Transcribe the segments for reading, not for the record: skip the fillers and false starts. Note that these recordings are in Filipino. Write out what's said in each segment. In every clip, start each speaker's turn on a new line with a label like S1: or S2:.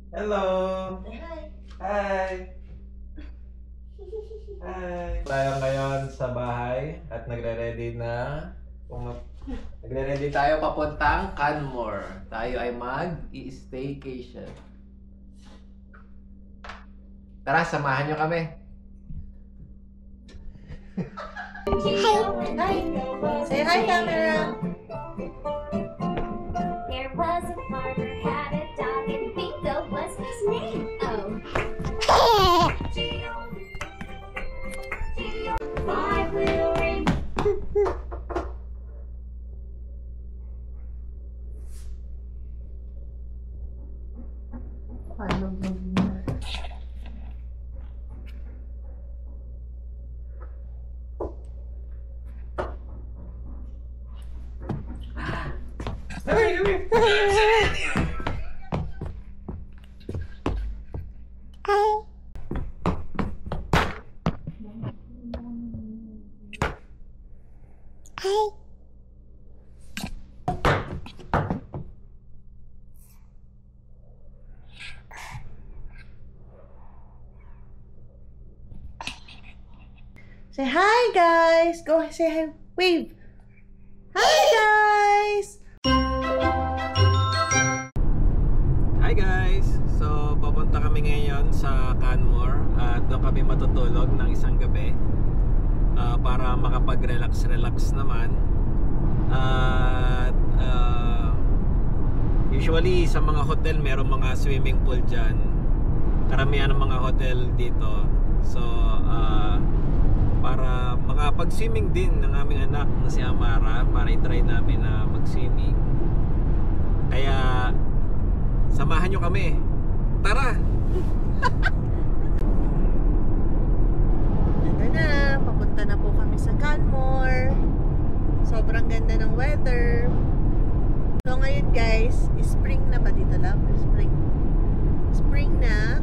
S1: Hello!
S2: Hi!
S1: Hi! Hi! Tayo ngayon sa bahay at nagre-ready tayo papuntang Canmore. Tayo ay mag-i-staycation. Tara, samahan nyo kami.
S2: Hi! Say hi, camera!
S3: There was a farmer had a dog and Bingo was his name. Oh. My little ring.
S2: Say hi, guys! Go say hi. Wave! Hi, guys!
S1: Hi guys! So, papunta kami ngayon sa Canmore at doon kami matutulog ng isang gabi para makapag-relax naman. At usually sa mga hotel merong mga swimming pool dyan. Karamihan ng mga hotel dito. So, para makapag-swimming din ng aming anak na si Amara, para i-try namin na mag-swimming. Kaya samahan nyo kami. Tara!
S2: Ito na, papunta na po kami sa Canmore. Sobrang ganda ng weather. So ngayon guys, spring na ba dito, love? Spring na.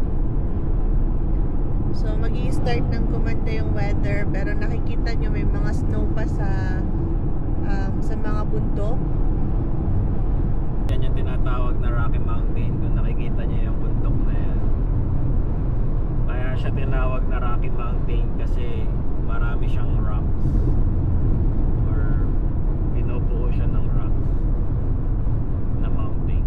S2: So magi-start ng kumanda yung weather, pero nakikita nyo may mga snow pa sa mga bundok.
S1: Yan yung tinatawag na Rocky Mountain. Kung nakikita niyo yung bundok na yan. Kaya siya tinawag na Rocky Mountain kasi marami siyang rocks. Or binubuo siya ng rocks na mountain.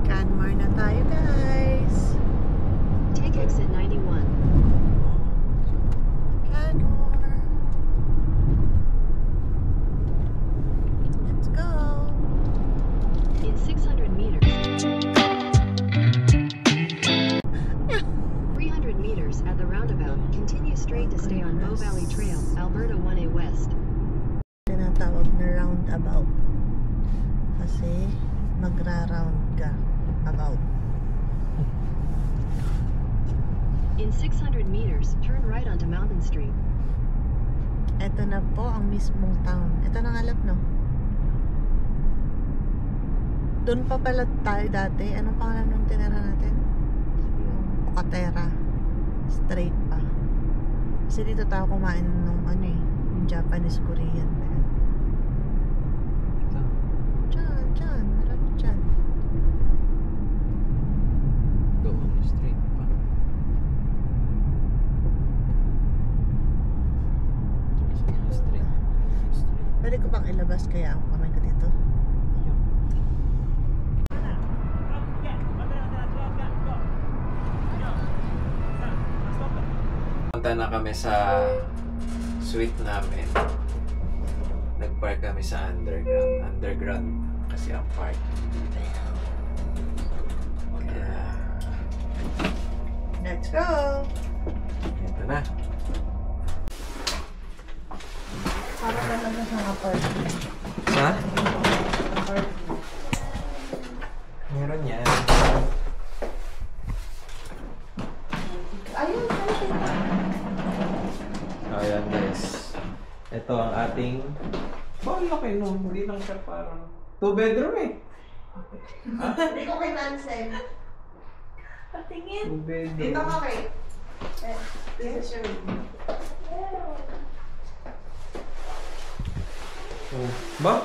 S2: Canmore na tayo guys.
S4: Take exit 91.
S2: Canmore. Let's go.
S4: In 600 meters. 300 meters at the roundabout. Continue straight to stay on Bow Valley Trail, Alberta 1A West.
S2: Tinatawag na roundabout. Kasi magra-round ka about.
S4: In 600 meters, turn right onto Mountain Street.
S2: Ito na po ang mismong town. Ito na nga lap, no? Doon pa pala tayo dati. Anong pangalan nung tinira natin? Yung Pocatera. Straight pa. Kasi dito tayo kumain ng ano eh. Yung Japanese Korean. Diyan. Marami dyan.
S1: Go on straight pa. Straight.
S2: Pwede ko pang ilabas kaya ang kamay ko dito.
S1: Punta na kami sa suite namin. Nag-park kami sa underground kasi ang park. Kaya
S2: Let's go!
S1: ito na.
S2: Para talaga sa apartment.
S1: Sa?
S2: Apartment.
S1: Meron yan.
S2: Ayun,
S1: Ayan guys. Ito ang ating... Bakit laki no? Hindi lang siya parang... 2 bedroom eh.
S2: Hindi ko kay Nansel. Patingin.
S1: 2 bedroom.
S2: Dito ka kay. This is your room.
S1: Oh. Ba?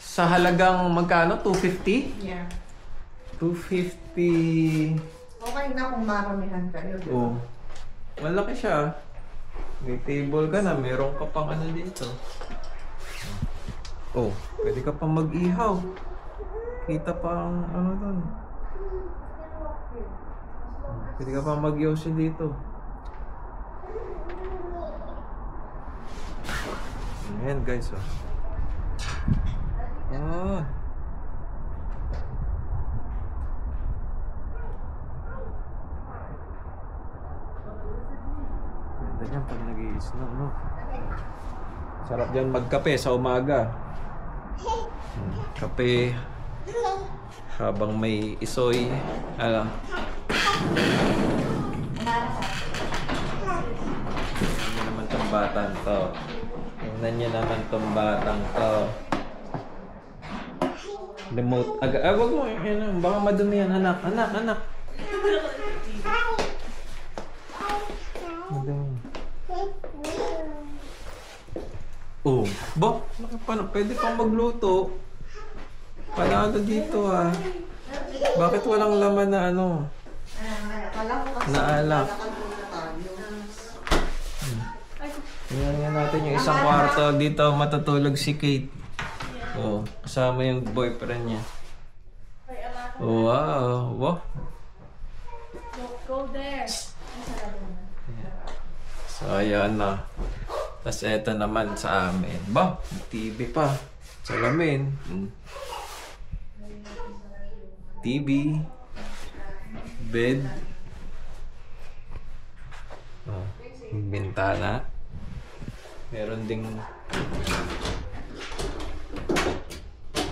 S1: Sa halagang magkano? 250?
S2: Yeah.
S1: 250.
S2: Okay na kung maramihan kayo.
S1: Oh. Malaki siya. May table ka na. Meron ka pang ano dito. Oh. Pwede ka pang mag-ihaw. Kita pa ang ano doon. Pwede ka pang mag-yosi dito. Ayan guys, oh. Oh. Ganda niyan pag nag-i-snow, no? Sarap dyan magkape sa umaga. Kape habang may isoy. Ano? Tingnan naman tong batang to. Tingnan niyo naman tong batang to. Remote. Wag mo. Yan, baka madumi yan. Anak. Madumi. Oh. Ba? Pwede pang magluto. Panalo dito ah. Bakit walang laman na ano? Na alak. Tingnan nga natin yung isang kwarto dito matutulog si Kate. Oh, kasama yung boyfriend niya. Oh, wow. Wow.
S3: Go there.
S1: So, ayan na. Tapos eto naman sa amin. Ba, TV pa. Salamin. TV. Bed. Oh, bintana. Meron ding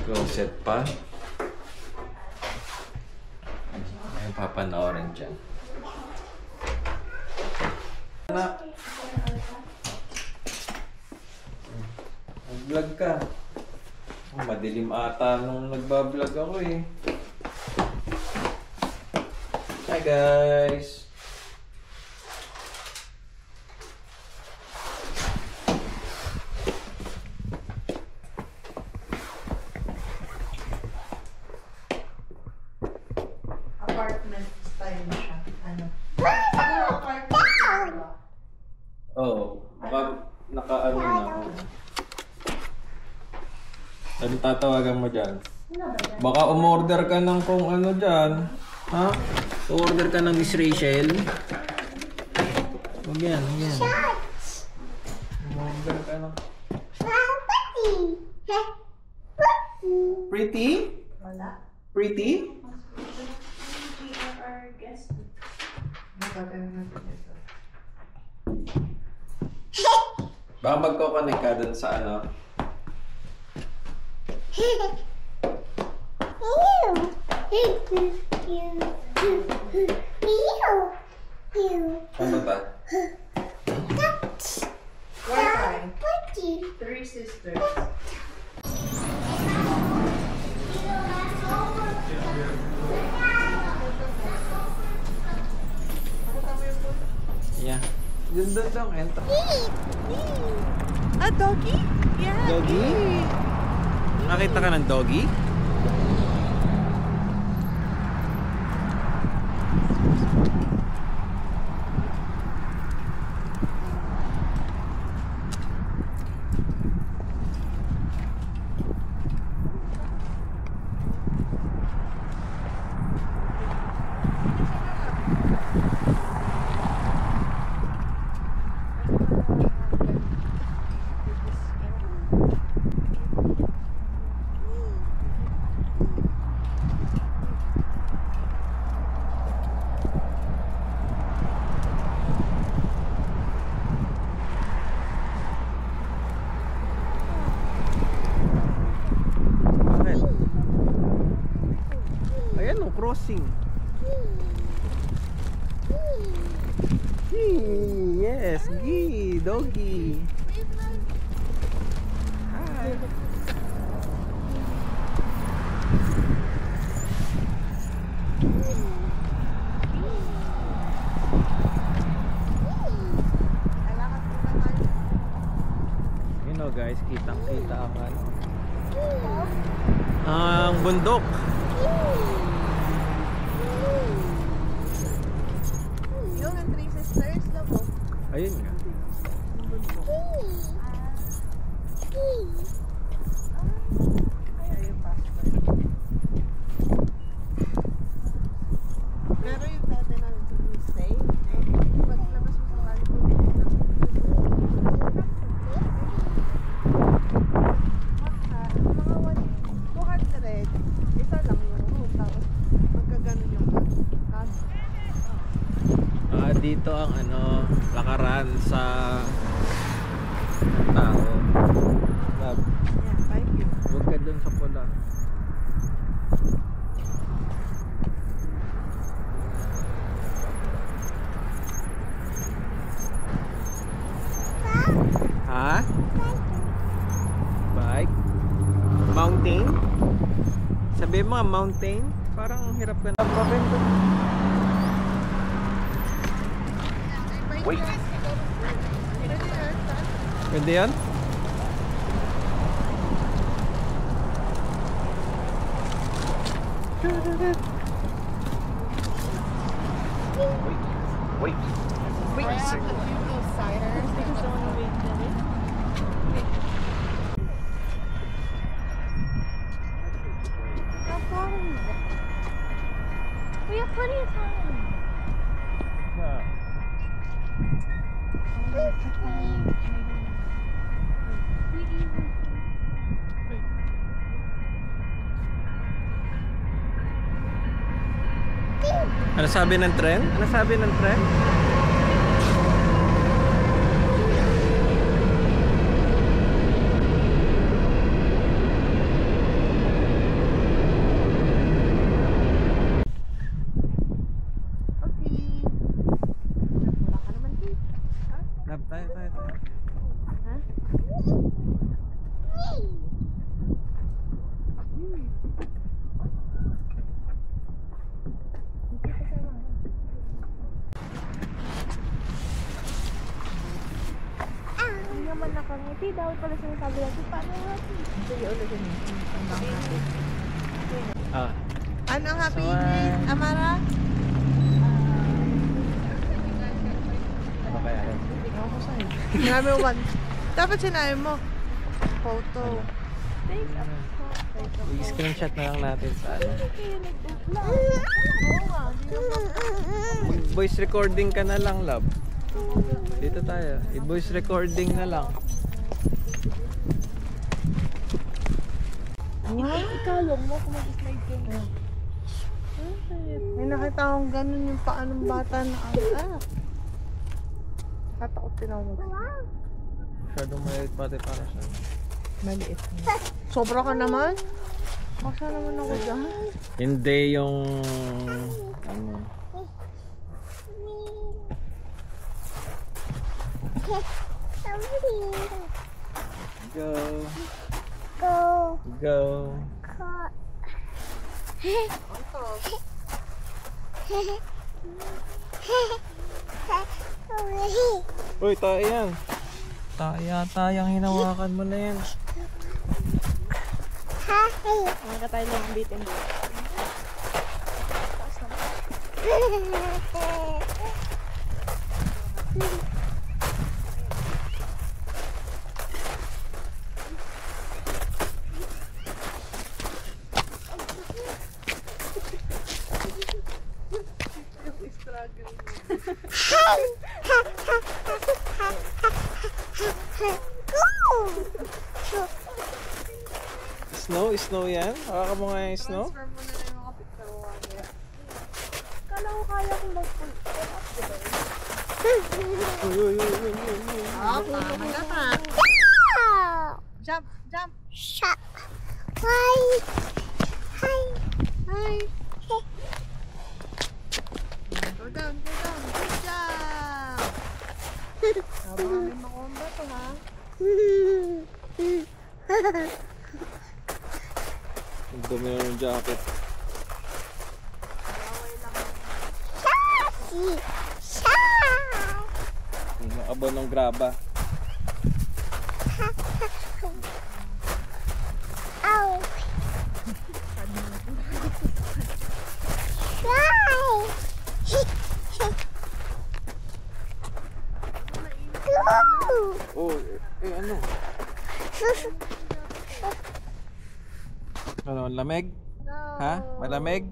S1: closet pa. Ayun, papanoorin dyan. Anak. Nag-vlog ka. Oh, madilim ata nung nagbablog ako eh. Hi guys!
S2: Apartment style na siya. Ano? Apartment style ba?
S1: Oh, baka naka-ano na ako. Ano tatawagan mo dyan? Baka umorder ka ng kung ano dyan. Ha? Order ka ng Miss Rachel. Huwag yan, huwag yan. Umorder ka ng... Pretty?
S2: Wala.
S1: Pretty? Baka magkoconnect ka dun sa ano? Ano ba?
S2: Wi-Fi. 3 sisters.
S1: Yeah. Doon daw, enter.
S2: Ah, doggy? Yeah.
S1: Doggy? Nakita ka ng doggy? crossing. Gee, yes, gee, doggy. Hi. You know guys, kitang-kita ang bundok.
S2: Yung ang Three Sisters na po.
S1: Ayun nga.
S2: Ayun pa. Pero yung dati namin sa Blue Stay, paglabas mo sa California, mga 200, isa lang yung room, tapos magkaganon yung
S1: Dito ang lakaran sa tao. Lab,
S2: yeah, thank you.
S1: huwag ka dun sa pula. Ha? Bike? Mountain? Sabi mo nga mountain? Parang ang hirap ka na. Wait. Pwede yan? Wait.
S3: We have plenty of time.
S1: Ano sabi ng tren? Ano sabi ng tren?
S2: Okay. Wala ka naman dito.
S1: Lab, tayo.
S2: Ha?
S3: Hindi naman nakangiti. Dapat pala sinasabi natin, paano natin?
S2: Sige, ulit yun. Ang bang happy. Ano ang happy
S1: So,
S2: ingay, Amara?
S1: Ano kaya?
S2: Ako ko sa'yo. Sinabi mo ba? Dapat sinabi mo. Photo.
S3: Take a
S1: I-screenshot na lang natin sa ano.
S2: Oo nga, di naman.
S1: Voice recording ka na lang, love. Dito tayo. I-voice recording na lang.
S3: Ikalong mo kung mag-slide ka na.
S2: May nakita akong ganun yung paanong bata na Katakot tinawag.
S1: Masyadong maliit pati para sa
S2: Maliit. Sobra ka naman? Baka naman ako dyan.
S1: hindi yung ano. Go. Uy, tayo yan. Tayo yata yung hinawakan mo na yan.
S3: Mga tayo lang ang bitin.
S1: Snow yan? Hawakan mo nga yung snow?
S2: Transfer mo na yung mga picture mo.
S3: Kala ko kaya kong mag-pull.
S2: Ah, tama na pa. Jump, jump.
S3: Shut. Hi. Hi.
S2: Hi.
S1: Ang dumi na ng jacket. Ang abo ng graba. Oh, ano? Ano, lamig? Ha? Malamig?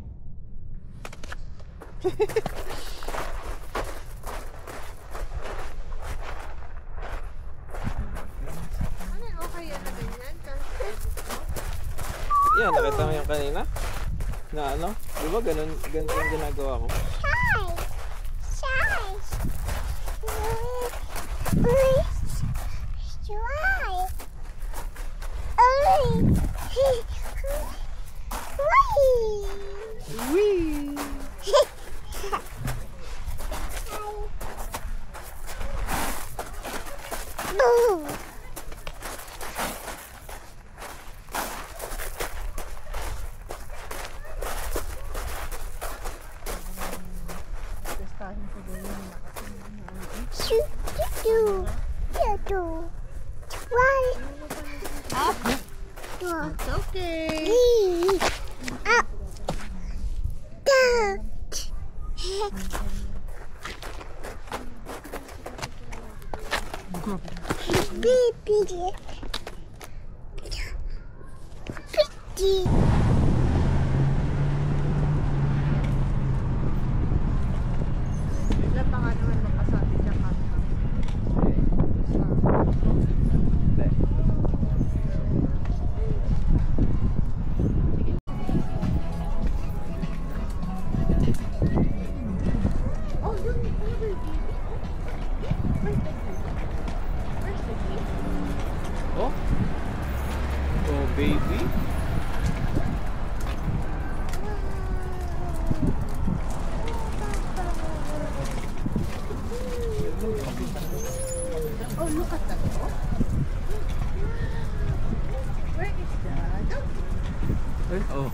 S1: Yan, nakita mo yung kanina? Na ano? Di ba ganun yung ginagawa ko?
S2: It's okay. Bigla pa nga naman makasabi siya kanta.
S1: Oh? Oh, baby?
S2: Oh, look at that. Where is that?
S1: Oh.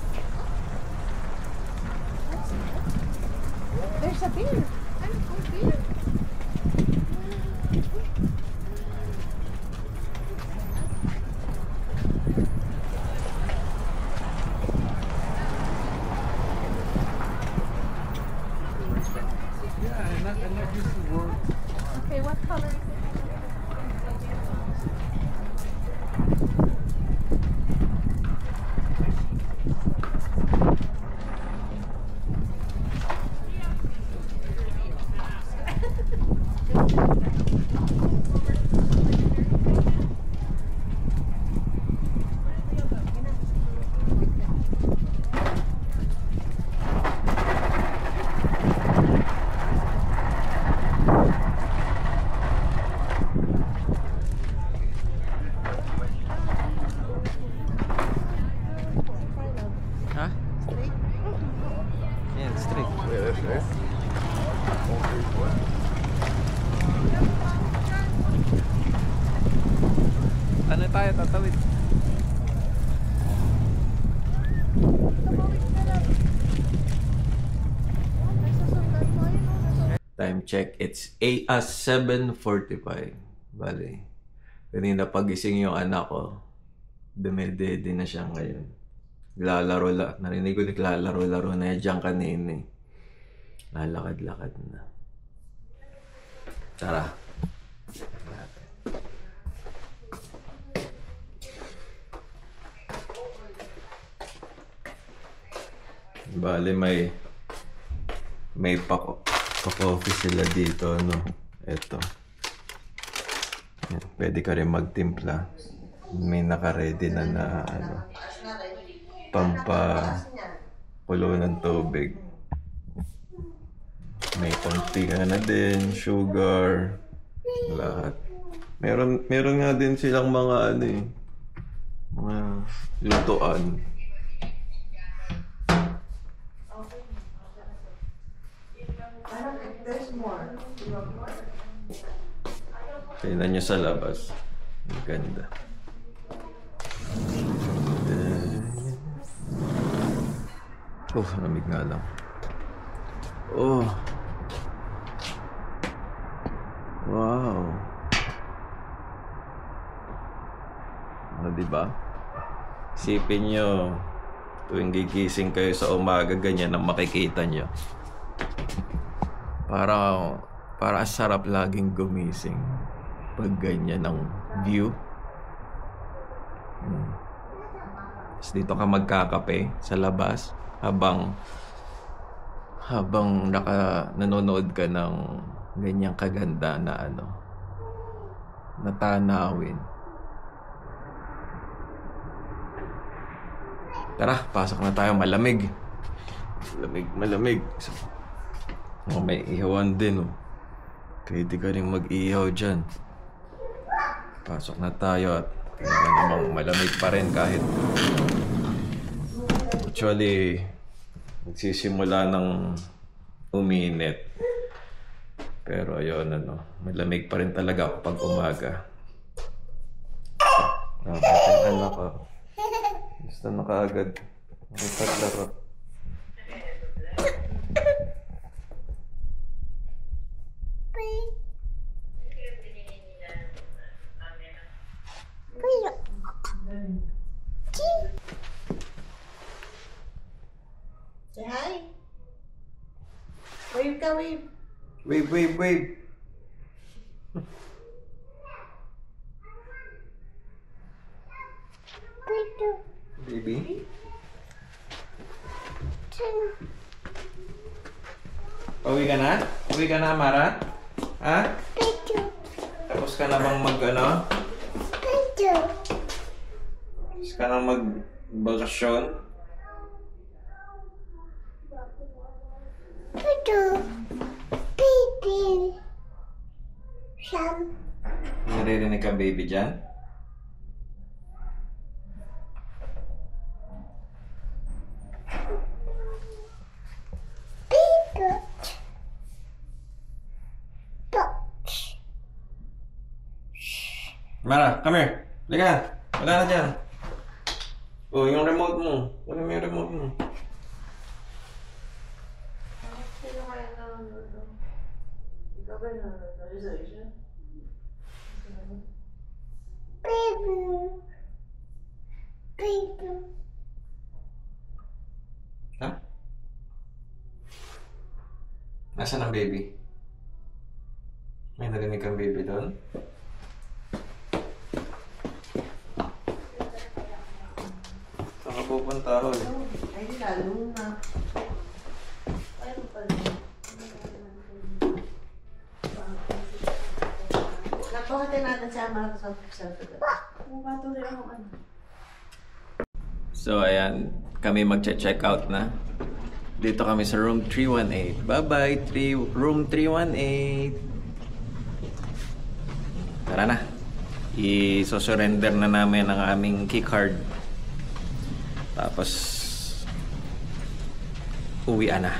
S2: There's a bear. Ano po, bear?
S1: Yeah, and that used to work.
S2: Okay, what color is it?
S1: Ha? Yan, straight.
S5: Yeah, that's it.
S1: Ano tayo tatawid? Time check, it's 7:45. Bali, kanina pagising yung anak ko, dumedede na siya ngayon. Narinig ko naglalaro-laro na dyan kanina eh. Lalakad-lakad na. Tara. Bali, may pa-coffee sila dito, no? Eto. Yan, pwede ka rin magtimpla. May naka-ready na ano, pampakulo ng tubig. May konti na din, sugar, lahat. Meron nga din silang mga ano eh, mga lutuan. Tingnan nyo sa labas. Ang ganda. Oh, lamig nga lang. Oh. Wow. Diba? Isipin nyo, tuwing gigising kayo sa umaga, ganyan ang makikita nyo. Para sarap laging gumising pag ganyan ang view. Tapos dito ka magkakape sa labas habang nanonood ka ng ganyang kaganda na na tanawin. Tara, pasok na tayo. Malamig. Malamig. Oh, may ihawan din, oh. Pwede ka rin mag-ihaw dyan. Pasok na tayo at tingnan namang malamig pa rin kahit actually nagsisimula ng uminit. Pero ayun, malamig pa rin talaga kapag umaga. Dapat ang anak ko. Gusto na kaagad. Paglaro.
S2: Say hi. Wave ka, wave.
S1: Wave. Baby? Uwi ka na? Uwi ka na, Mara? Ha? Tapos ka na bang Tapos ka na mag-bakasyon? Naririnig ka, baby, dyan? Mara, come here. Liga. Wala na dyan. Oh, yung remote mo. Wala mo yung remote mo.
S2: Sino kaya nanonood? Ikaw ba nanonood? Reservation?
S1: Ha? Nasaan ang baby? May narinig kang baby doon? Saan ka pupunta ho?
S2: Ay, lalo na. Ano pala? Napahatin natin si Amara sa selfie. Patuloy ako
S1: So ayan, kami magche-check out na. Dito kami sa room 318. Bye-bye, room 318. Tara na. I-surrender na namin ang aming keycard. Tapos uwian na.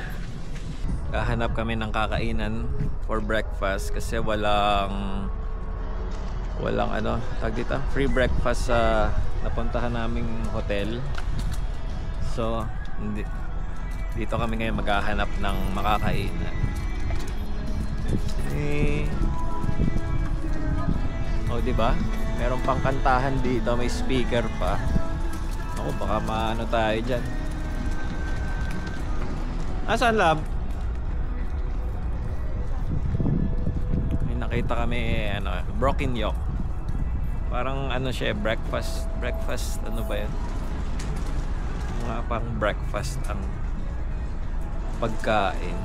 S1: Kahanap kami ng kakainan for breakfast kasi walang tag dito, free breakfast sa napuntahan naming hotel. So dito kami ngayon maghahanap ng makakainan. Oh, di ba? Meron pang kantahan dito, may speaker pa. Ako, baka maano tayo diyan. Asan, lab? May nakita kami broken yolk. Parang siya, breakfast ano ba 'yan? Mga pang breakfast ang pagkain.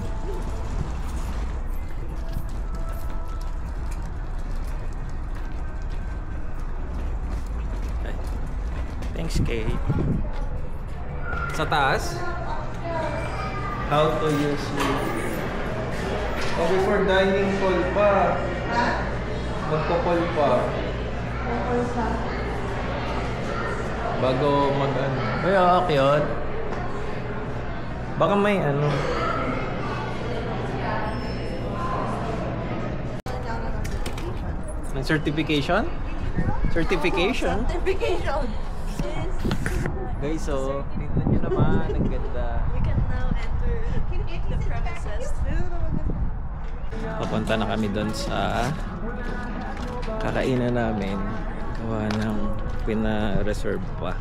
S1: Ay. Thanks, Kate. Sa taas? How to use it. Oh, before dining call pa.
S2: Ha?
S1: Magko-call pa.
S2: Okay pa.
S1: Bago Ay, cute. Baka may Ng certification? Certification.
S2: Certification.
S1: Guys, so tingnan nyo naman, ang ganda.
S2: You can now enter the premises.
S1: Papunta na kami doon sa kakainan namin. Gawa ng pina-reserve pa.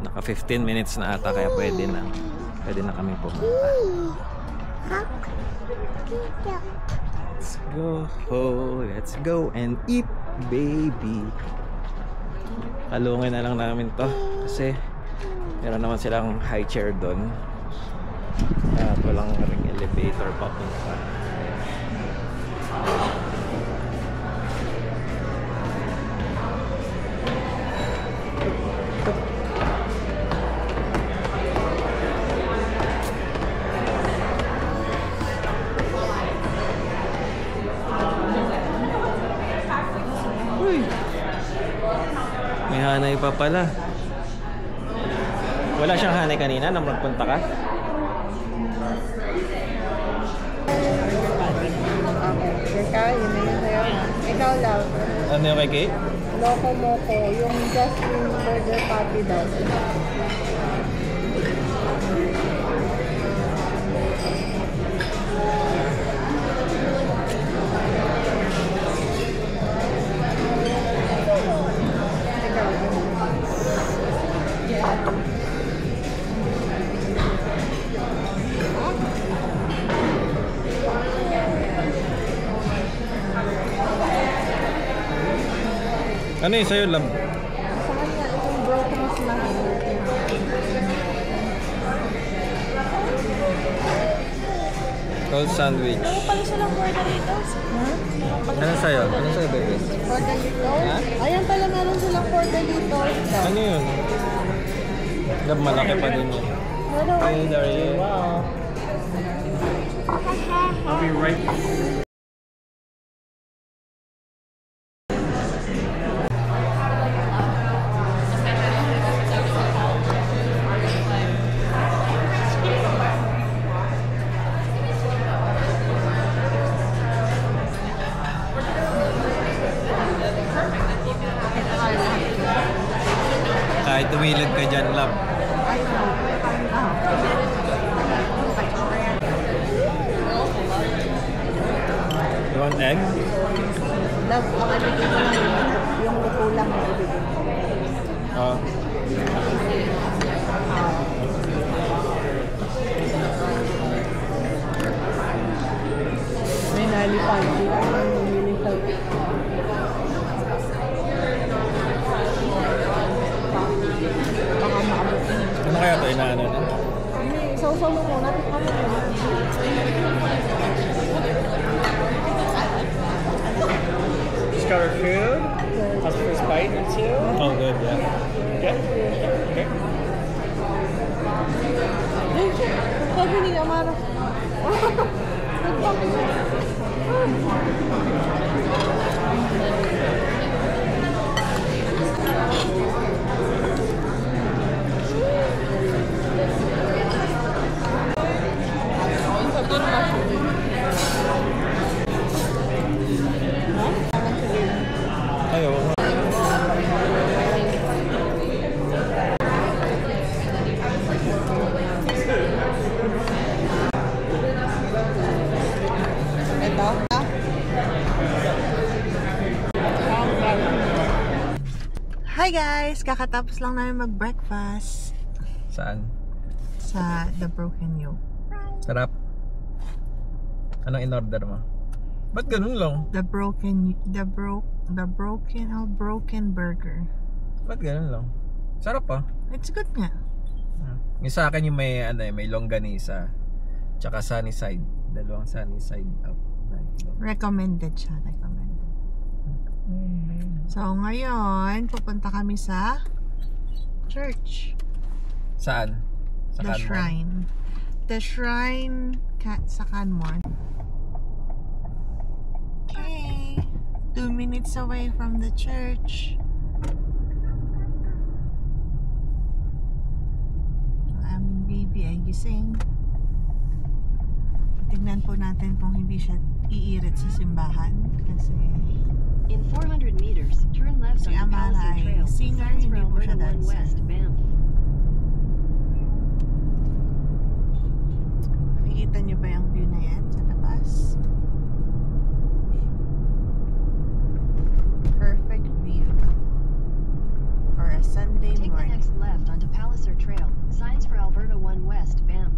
S1: Naka 15 minutes na ata, kaya pwede na kami pumunta. Let's go and eat, baby. Kalungin na lang namin to kasi meron naman silang high chair doon at walang ring elevator papunta. May hanay pa pala. Wala siyang hanay kanina nang magpunta ka?
S2: Kaya yun na yun sa'yo. Ikaw lang.
S1: Ano yung kay Kate?
S2: Loco Moco. Yung Jasmine Burger Patty daw.
S1: Ano yung sa'yo, love?
S2: Sa kanya, itong broken smash.
S1: Cold sandwich.
S2: Ano pala silang Bordalitos?
S1: Ano sa'yo? Ano sa'yo, baby?
S2: Bordalitos?
S1: Ha?
S2: Ayan pala meron silang Bordalitos.
S1: Ano yun? Love, malaki pa din yun.
S2: Ano?
S1: Hey, Daria.
S2: Wow.
S1: I'll be right back. Kahit tumilid ka dyan, love. You want egg?
S2: Love, ang ibigay ko lang yung kukulang na ibigay.
S1: Oh.
S2: May nalipad. Hindi ka naman nilipad. Baka maabot na.
S1: Ano kaya ito? Inaano na?
S2: Hindi, sausaw mo muna. Tikman mo muna.
S5: Just got our food. How's the first bite or two?
S1: Oh, good, yeah.
S5: Good? Okay.
S2: Sabi ni Amara.
S1: Ayaw.
S2: Ito? Hi guys! Kakatapos lang namin mag-breakfast
S1: Saan?
S2: sa The Broken Yoke.
S1: Sarap. Anong in-order mo? Ba't ganun lang?
S2: Broken burger.
S1: Ba't ganun lang? Sarap pa.
S2: It's good nga.
S1: Yung sa akin yung may, may longganisa. Tsaka sunny side. Dalawang sunny side up.
S2: Recommended siya. Recommended. So ngayon, pupunta kami sa church.
S1: Saan? Sa
S2: The
S1: Canmore?
S2: shrine. The shrine sa Canmore. Okay. 2 minutes away from the church. Ang aming baby ay gising. Tingnan po natin kung hindi siya iirit sa simbahan. Kasi
S4: In 400 meters, turn left
S2: si
S4: onto
S2: Amara
S4: Palisade
S2: ay
S4: Trail.
S2: singer,
S4: Signs for
S2: hindi po siya
S4: Alberta 1
S2: dancer.
S4: West, Banff.
S2: Nakikita niyo ba yung view na yan sa labas? Perfect view for a Sunday
S4: Take the
S2: morning.
S4: next left onto Palisade Trail. Signs for Alberta 1 West, Banff.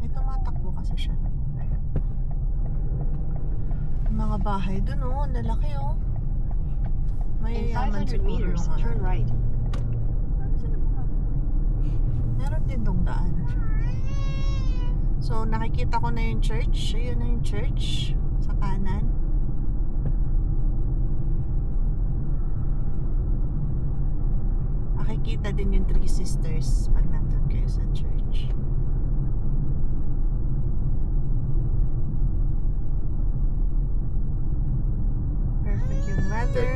S2: Ay, tumatakbo kasi siya. Ayan. Yung mga bahay dun, oh, ang lalaki, oh.
S4: In
S2: Mayayaman
S4: 500
S2: siguro
S4: meters,
S2: yung
S4: turn right.
S2: Meron din dong daan. So, nakikita ko na yung church. Ayun na yung church. Sa kanan. Makikita din yung Three Sisters pag nandun kayo sa church. Perfect yung weather.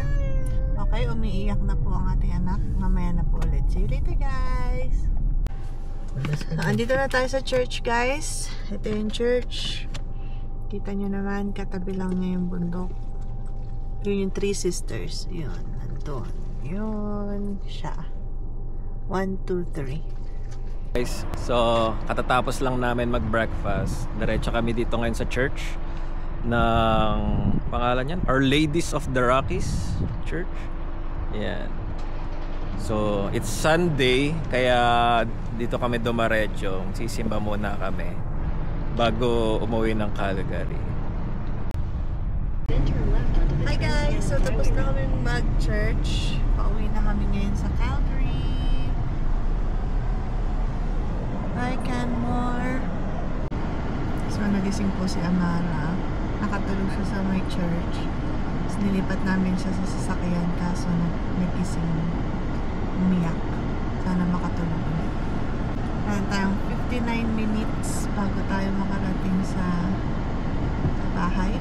S2: Okay, umiiyak na po ang ating anak. Mamaya na po ulit. See you later, guys! Andito na tayo sa church, guys. Ito yung church. Kita nyo naman, katabi lang niya yung bundok. Yun yung Three Sisters. Yun, nandun. Yun, siya. 1, 2, 3.
S1: Guys, so katatapos lang namin mag-breakfast. Diretso kami dito ngayon sa church ng pangalan yan, Our Ladies of the Rockies Church. Yan. So, it's Sunday, kaya dito kami dumaretso. Sisimba muna kami bago umuwi ng Calgary.
S4: Then turn left onto the
S2: Hi guys! So tapos na kami mag-church. Pauwi na kami ngayon sa Calgary. Hi Canmore! So nagising po si Amara. Nakatulog siya sa my church. Tapos nilipat namin siya sa sasakyan kaso nagising umiyak. Sana makatulog ulit. Meron tayong 59 minutes bago tayo makarating sa bahay.